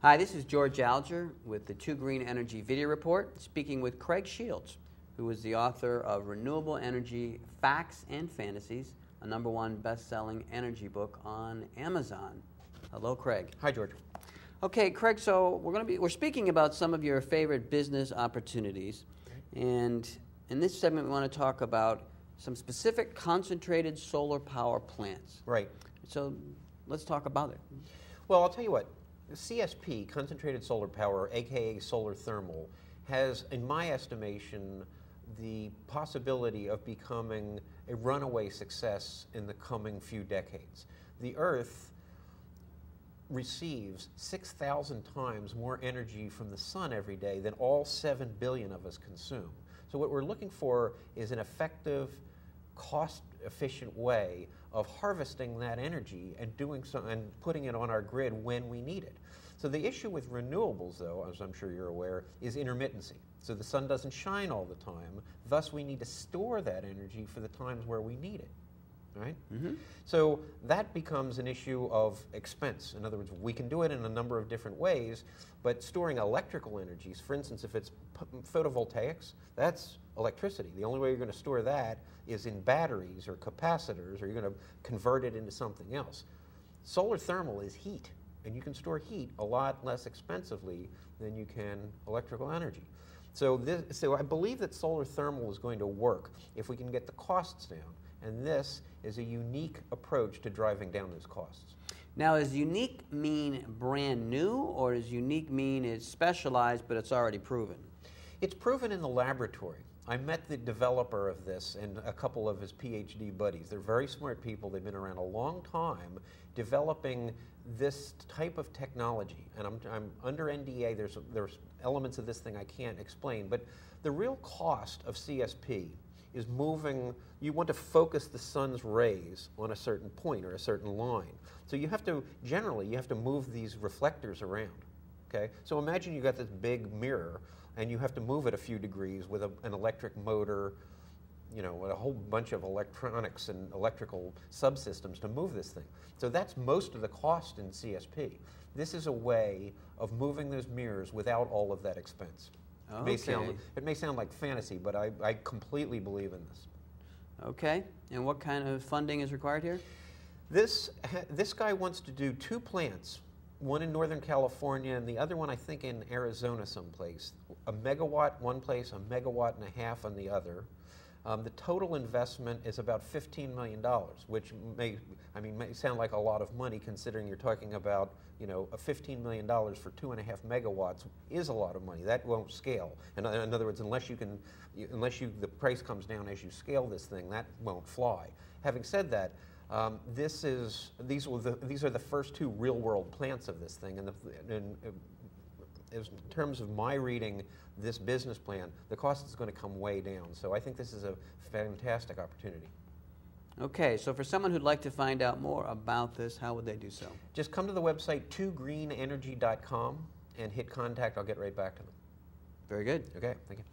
Hi, this is George Alger with the Two Green Energy Video Report, speaking with Craig Shields, who is the author of Renewable Energy Facts and Fantasies, a #1 best-selling energy book on Amazon. Hello, Craig. Hi, George. Okay, Craig. So we're speaking about some of your favorite business opportunities, and in this segment, we want to talk about some specific concentrated solar power plants. Right. So let's talk about it. Well, I'll tell you what. CSP, concentrated solar power, aka solar thermal, has, in my estimation, the possibility of becoming a runaway success in the coming few decades. The Earth receives 6,000 times more energy from the sun every day than all 7 billion of us consume. So what we're looking for is an effective, cost-efficient way of harvesting that energy and doing so and putting it on our grid when we need it. So the issue with renewables, though, as I'm sure you're aware, is intermittency. So the sun doesn't shine all the time. Thus, we need to store that energy for the times where we need it. Right? Mm-hmm. So that becomes an issue of expense. In other words, we can do it in a number of different ways, but storing electrical energies, for instance, if it's photovoltaics, that's electricity. The only way you're going to store that is in batteries or capacitors, or you're going to convert it into something else. Solar thermal is heat, and you can store heat a lot less expensively than you can electrical energy. So I believe that solar thermal is going to work if we can get the costs down. And this is a unique approach to driving down those costs. Now, does unique mean brand new, or does unique mean it's specialized but it's already proven? It's proven in the laboratory. I met the developer of this and a couple of his PhD buddies. They're very smart people. They've been around a long time developing this type of technology. And I'm under NDA. There's elements of this thing I can't explain. But the real cost of CSP is moving, you want to focus the sun's rays on a certain point or a certain line. So you have to, generally, you have to move these reflectors around, okay? So imagine you got this big mirror and you have to move it a few degrees with an electric motor, you know, with a whole bunch of electronics and electrical subsystems to move this thing. So that's most of the cost in CSP. This is a way of moving those mirrors without all of that expense. Okay. It may sound like fantasy, but I completely believe in this. Okay. And what kind of funding is required here? This guy wants to do 2 plants, one in Northern California and the other one I think in Arizona someplace. A megawatt one place, a megawatt and a half on the other. The total investment is about $15 million, which may sound like a lot of money considering you're talking about, you know, a $15 million for 2.5 megawatts is a lot of money. That won't scale. In other words, unless the price comes down as you scale this thing, that won't fly. Having said that, these are the first 2 real-world plants of this thing, and in terms of my reading this business plan, the cost is going to come way down. So I think this is a fantastic opportunity. Okay, so for someone who'd like to find out more about this, how would they do so? Just come to the website twogreenenergy.com and hit contact. I'll get right back to them. Very good. Okay, thank you.